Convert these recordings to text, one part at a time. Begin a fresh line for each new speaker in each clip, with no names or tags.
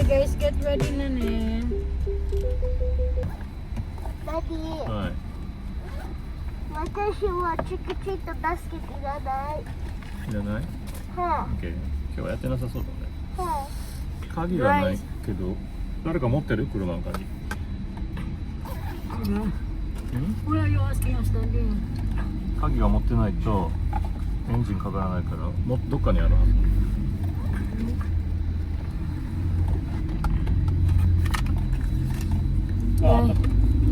guys, get ready na ne.
Daddy,
はい。
私はチクチクバスケいらない。
いらない？
は
OK。今日はやってなさそうだね。
い。は
鍵がないけど、誰か持ってる？車の鍵。
Why are you asking us, Daddy?
鍵が持ってないとエンジンかからないからどっかにあるはず。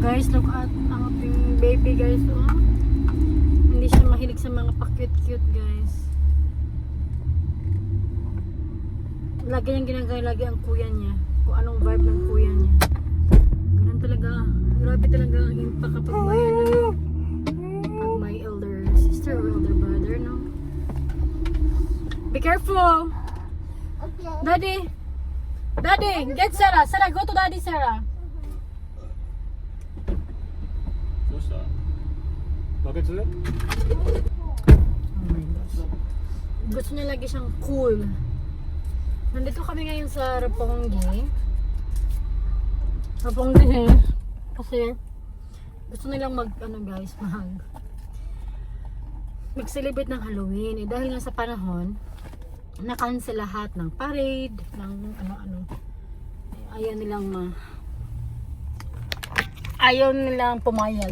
Guys, look at ang ating baby guys. Oh. Hindi siya mahilig sa mga pa-cute-cute guys. Lagi niyang ginagaya lagi ang kuya niya. Kung anong vibe ng kuya niya. Ganun talaga. Grabe talaga ang impact kapag may pag may elder sister or elder brother, no? Be careful!
Okay.
Daddy! Daddy! Get Sarah! Sarah, go to Daddy, Sarah!
どうした？バケツ？
Oh my gosh. Gusto niya lagi siyang cool. Nandito kami ngayon sa Roppongi. Roppongi kasi gusto nilang mag-celebrate ng Halloween. Eh, dahil nga sa panahon, na-cancel lahat ng parade, ng ano-ano. Ayaw nilang pumayag.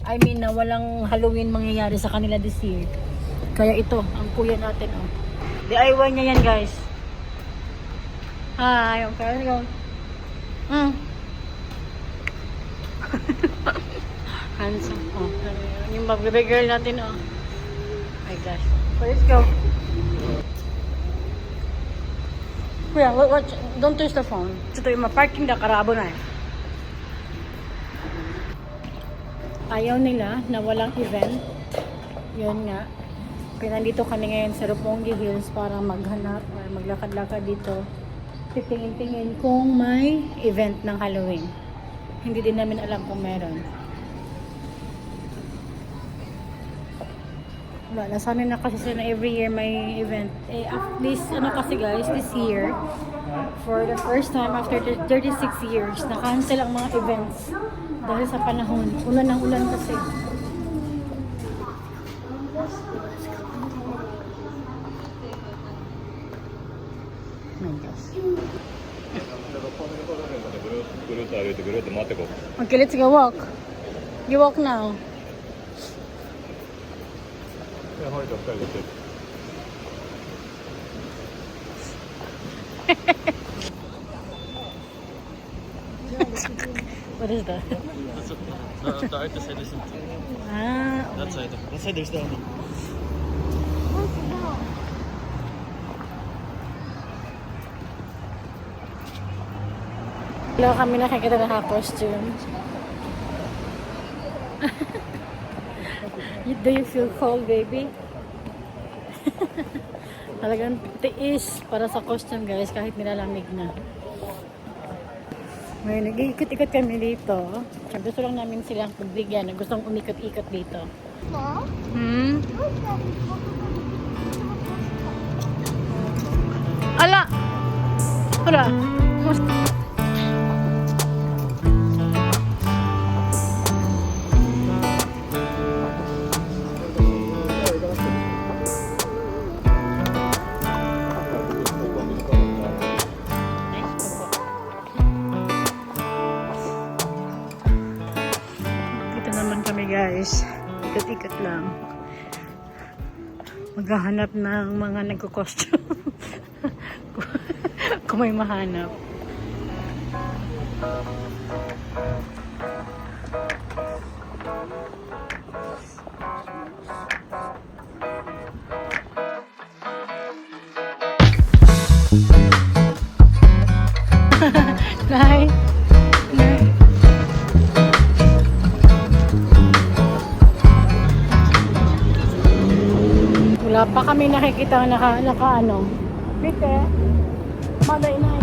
I mean, na walang Halloween mangyayari sa kanila this year. Kaya ito, ang kuya natin, oh. DIY niya yan, guys. Hi, okay, let's go. Handsome, oh. Yung baby girl natin, oh. My gosh. So, let's go. Kuya, watch, don't touch the phone. Ito yung parking na karabo na, eh. Ayaw nila na walang event. Yun nga. Kaya nandito kami ngayon sa Roppongi Hills para maghanap or maglakad-lakad dito. Titingin-tingin kung may event ng Halloween. Hindi din namin alam kung meron. Wala, nasanay na kasi sila na every year may event. Eh, at least, kasi guys, this year, for the first time after 36 years, na-cancel ang mga events. Dahil sa panahon, ulan ng ulan kasi. My gosh. Okay, let's go walk. You walk now. What is that?
That's the artist I listen to.
Ah,
That side. That side there's the only.
wala kami nakikita na costume. Do you feel cold, baby? Talagang tiis para sa costume, guys, kahit nilalamig na. Ngayon, nag-iikot-ikot kami dito. Gusto lang namin silang pagbigyan na gustong umikot-ikot dito.
No?
Ala! Ala! Dito naman kami, guys. Ikot-ikot lang. Maghahanap ng mga nagko-costume. Kung may mahanap. Nay. Nay. Wala pa kami nakikita naka ano. Bite. Maday na yun.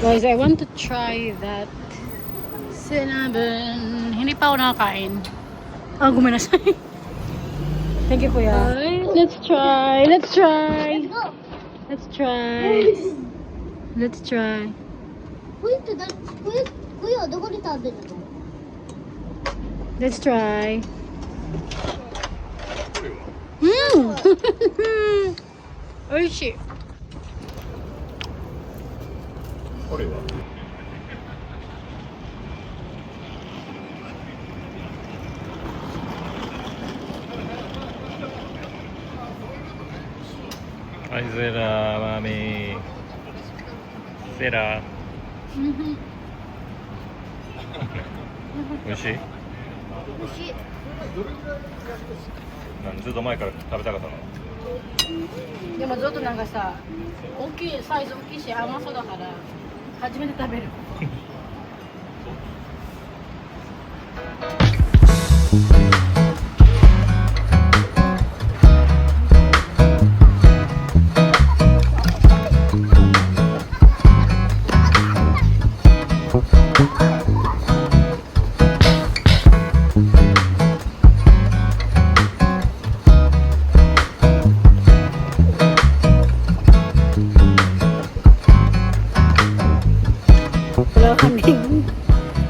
Guys, I want to try that cinnamon. Hindi pa ako nakakain. Ah, gumanasay. Thank you, kuya. Let's try. Let's try.
Let's go.
Let's try. Let's try.
冬って冬はどこで食べるの？
Let's try. Mmm! Oishi.
これははい、ゼラマミセラ美味しい
美味しい。
ずっと前から食べたかったの
でもずっとなんかさ、大きいサイズ大きいし甘そうだから初めて食べる。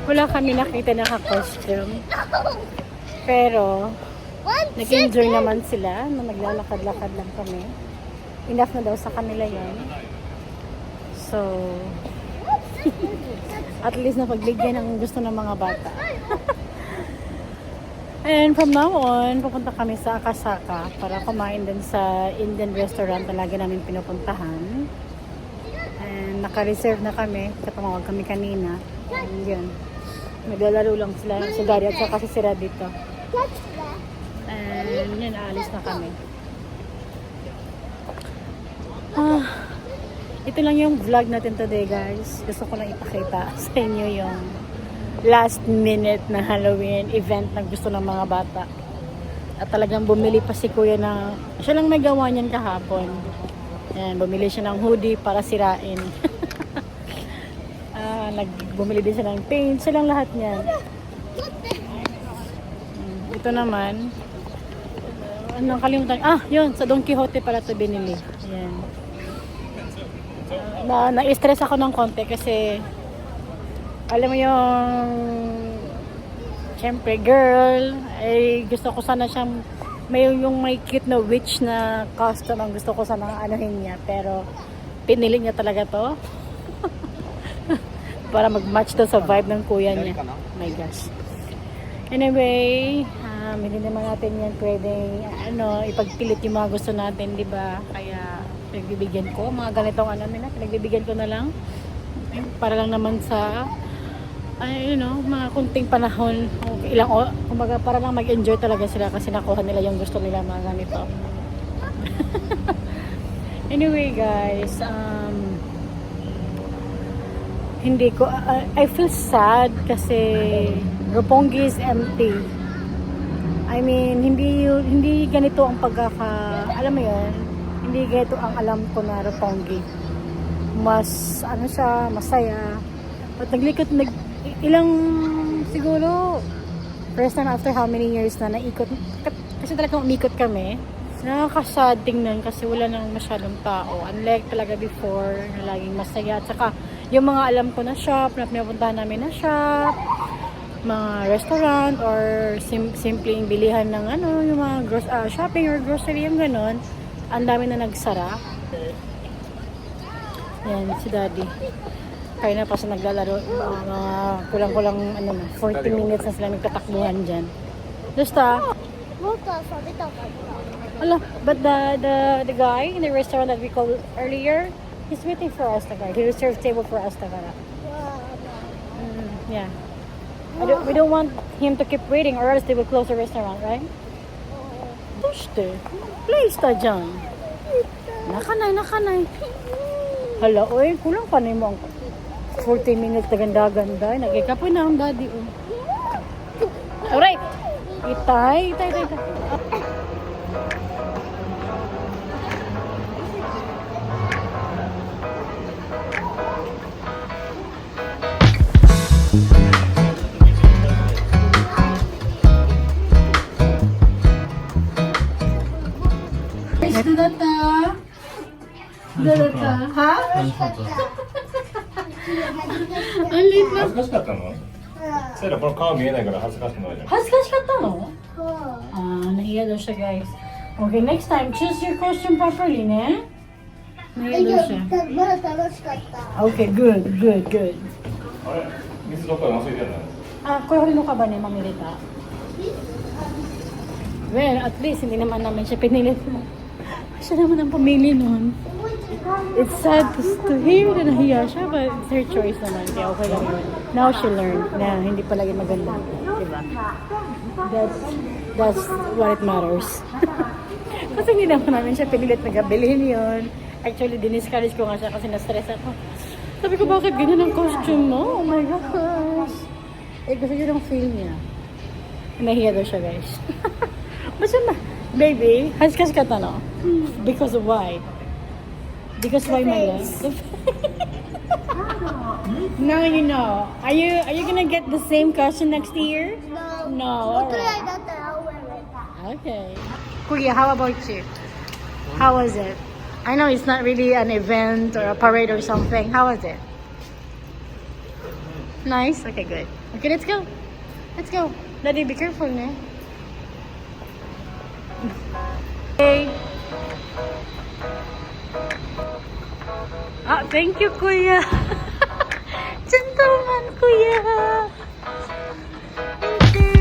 Wala kami nakita na ka-costume. Pero, nag-enjoy naman sila na naglalakad-lakad lang kami. Enough na daw sa kanila yon. So, at least napagbigyan ang gusto ng mga bata. And from now on, pupunta kami sa Akasaka para kumain din sa Indian restaurant na lagi namin pinupuntahan. And naka-reserve na kami. Katumawag kami kanina. And yun. Naglalaro lang sila si Daddy at saka si Sira dito. And yun, aalis na kami. Ito lang yung vlog natin today, guys. Gusto ko lang ipakita sa inyo yung last minute na Halloween event na gusto ng mga bata. At talagang bumili pa si Kuya na siya lang may gawa niyan kahapon. Ayan, bumili siya ng hoodie para sirain. Bumili din siya ng paint. Siya lang lahat niyan. Ito naman, nakalimutan. Yun, sa Don Quixote pala ito binili. Ayan. Na-stress ako ng konti kasi alam mo yung syempre girl ay gusto ko sana siyang may cute na witch na costume ang gusto ko sana anuhin niya, pero pinili niya talaga to para mag-match daw sa vibe ng kuya niya. My gosh. Anyway, hindi naman natin yan pwedeng ipagpilit yung mga gusto natin, di ba? Kaya pinagbibigyan ko mga ganitong pinagbibigyan ko na lang para lang naman sa mga kunting panahon, kumbaga para lang mag-enjoy talaga sila kasi nakuha nila yung gusto nila, mga ganito. Anyway guys, I feel sad kasi Roppongi is empty. I mean, hindi ganito ang alam mo yun, hindi ganito ang alam ko na Roppongi. Mas siya, masaya. At ilang siguro first time after how many years na naikot, kasi talagang umikot kami. Nakaka-sad tingnan kasi wala nang masyadong tao, unlike talaga before na laging masaya. At saka yung mga alam ko na shop na pinapuntahan namin na shop, mga restaurant or simpleng bilihan ng yung mga shopping or grocery, yung ganon, ang dami na nagsara. Yan si Daddy. Kaya na pa siya naglalaro, mga kulang-kulang 40 minutes na sila nagtatakbuhan dyan. Basta, but the guy in the restaurant that we called earlier, he's waiting for us, the guy. He reserved table for us, tagara. Yeah. We don't want him to keep waiting or else they will close the restaurant, right? Tushte. Place ta dyan. Nakanay. Hala, oy, kulang pa na mo ang 40 minutes na ganda-ganda. Nagkikapoy na ang Daddy, oh. Alright. Itay. Dodota? Dodota? Ha? Ang liit na.
恥ずかしかったのセイラ、この顔見えないから恥ずかしくないじゃん。
Haskas ka no?
そう
Nahiya daw siya, guys. Okay, next time, choose your costume properly, ne? Nahiya daw siya.
まだ楽しかった
Okay, good, good, good.
あれ水どっかで忘れてんの
Kuya Hulino ka ba ni Mamilita? Well, at least, hindi naman namin siya pinilit mo. Siya naman ang pamili nun. It's sad to hear na nahiya siya, but it's her choice naman. Kaya okay lang yun. Now she learned na hindi palagi maganda. Diba? That's what it matters. Kasi hindi naman namin siya pinilit na gabilihin yun. Actually, diniscourage ko nga siya kasi na-stress ako. Sabi ko, bakit ganyan ang costume mo? Oh my gosh. Eh, gusto yun ang feel niya. Nahiya daw siya, guys. Basta na, baby, haskas ka tano. Because of why? Because why, my love? Now you know. Are you gonna get the same costume next year? No.
くら
Alright.
いだったら覚えれた
Okay. Kuya, how about you? How was it? I know it's not really an event or a parade or something. How was it? Nice? Okay, good. Okay, let's go. Let's go. Daddy, be careful, ne? Okay. Ah, thank you, Kuya. Gentleman, Kuya. Okay.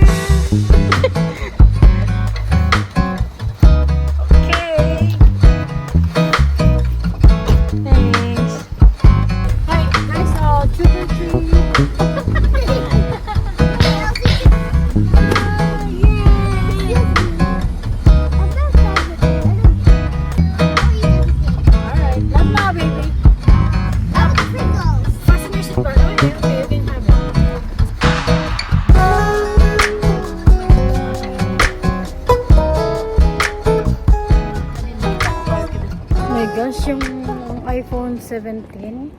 Thanks. Hi, guys. Trick or treat. Alright, love na, baby. Passenger seat ba? Okay, okay, you can have it. Oh my gosh, yung iPhone 17,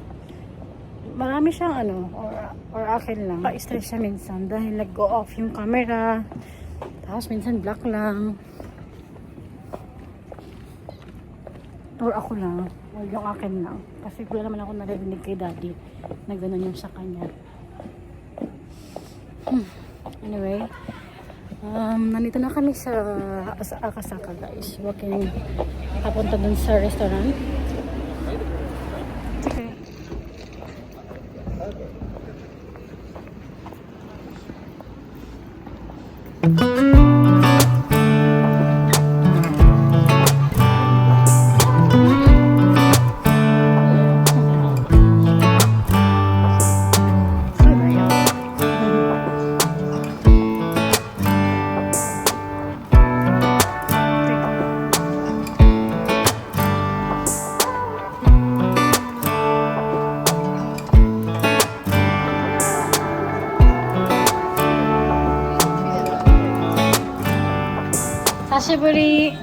marami siyang or akin lang. Pa-stress siya minsan dahil nag-go off yung camera. Tapos minsan black lang. Or ako lang. Or yung akin lang. Kasi wala naman ako narinig kay daddy na gano'n yung sa kanya. Anyway, nandito na kami sa Akasaka, guys. Walking papunta dun sa restaurant. Okay. Sashiburi.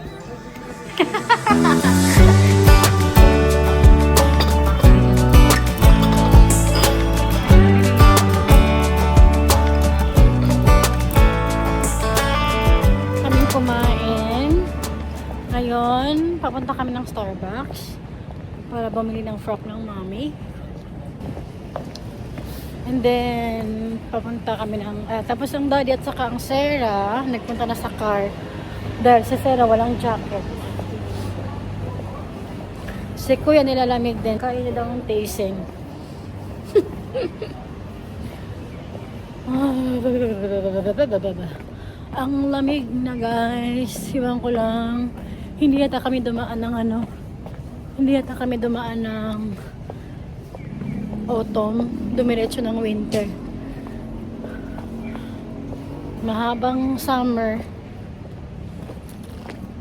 Kaming kumain. Ngayon, papunta kami ng Starbucks para bumili ng frock ng mommy. And then, papunta kami ng... tapos ang daddy at saka ang Sarah, nagpunta na sa car. Dahil si Sarah walang jacket. Si Kuya nilalamig din. Kain niya daw ang tasting. Ang lamig na, guys. Iwan ko lang. Hindi yata kami dumaan ng Hindi yata kami dumaan ng autumn. Dumiretso ng winter. Mahabang summer.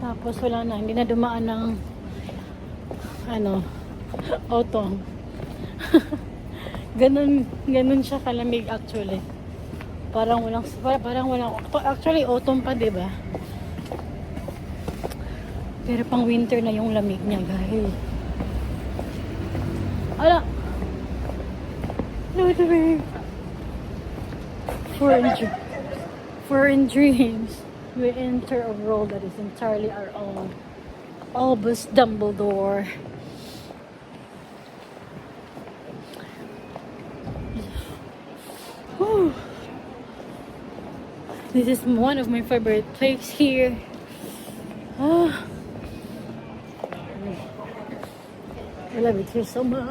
Tapos wala na, hindi na dumaan ng autumn. ganun siya kalamig actually. Parang walang actually autumn pa, 'di ba? Pero pang winter na yung lamig niya, guys. Ala. No, the way. Foreign dreams. We enter a world that is entirely our own. Albus Dumbledore. Whew. This is one of my favorite places here. Ah. I love it here so much.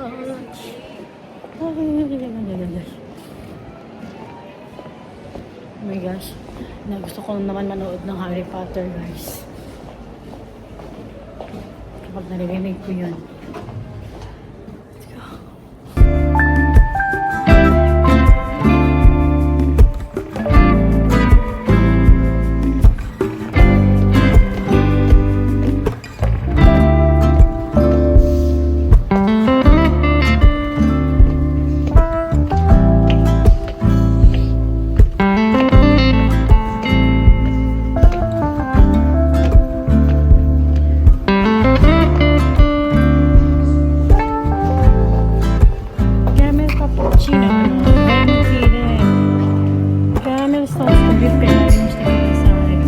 Oh my gosh. Gusto ko naman manood ng Harry Potter, guys. Kapag naririnig ko yun. Let's go. Caramel cappuccino, venti rin. Caramel sauce ko beef kaya gusto ko na sa akin.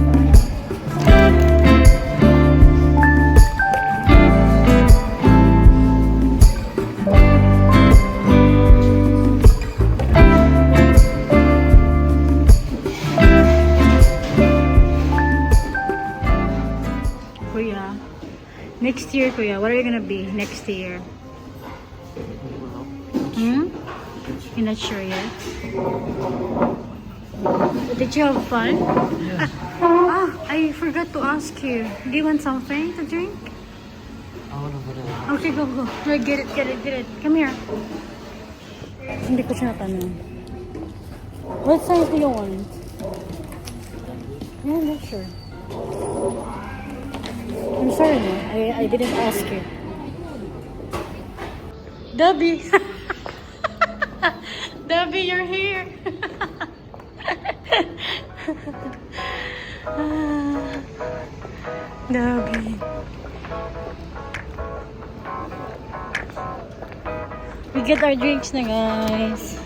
Kuya, next year, Kuya, what are you gonna be next year? Hmm? You're not sure yet? Did you have fun? I forgot to ask you. Do you want something to drink?
I want to put it.
Okay, go. Right, get it. Come here. Hindi ko siya natanong. What size do you want? Yeah, not sure. I'm sorry, no. I didn't ask you. Debbie! Debbie, you're here! Debbie. We get our drinks na, guys.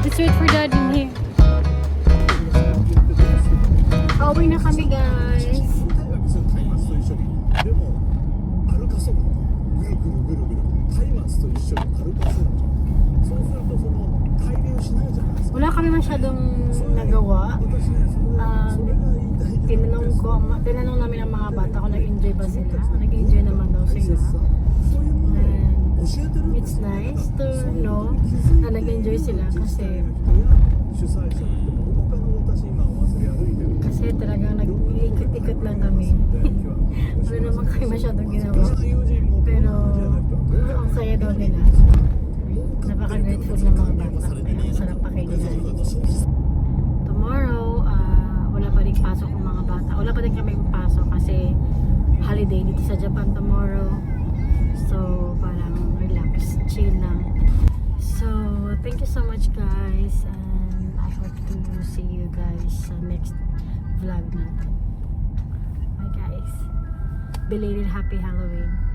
Let's wait for Dad in here. Pauwi na kami, guys.
でもアルカソルぐるぐるぐるぐる松明と一緒に歩かせるんじゃん。そうするとその滞留しないじゃないですか。
Wala kami masyadong nagawa.
私ね、それが言いたいんだよね。
Tinanong namin ang mga bata kung nag-enjoy ba sila. Nag-enjoy naman daw sila.
そういうものを教えてるんで
It's
すよ。
nice to know na nag-enjoy sila kasi
主催者の人も他の私今お祭り歩いてる。
kasi talagang nag-ikot-ikot lang kami. Wala naman kayo masyadong ginawa. Pero ang saya daw nila. Napaka-grateful ng mga bata. Kaya ang sarap pakinggan. Tomorrow, wala pa rin pasok ng mga bata. Wala pa rin kami pasok kasi holiday dito sa Japan tomorrow. So, parang relax, chill lang. So, thank you so much, guys. And I hope to see you guys sa next vlog natin. Bye, guys. Belated Happy Halloween.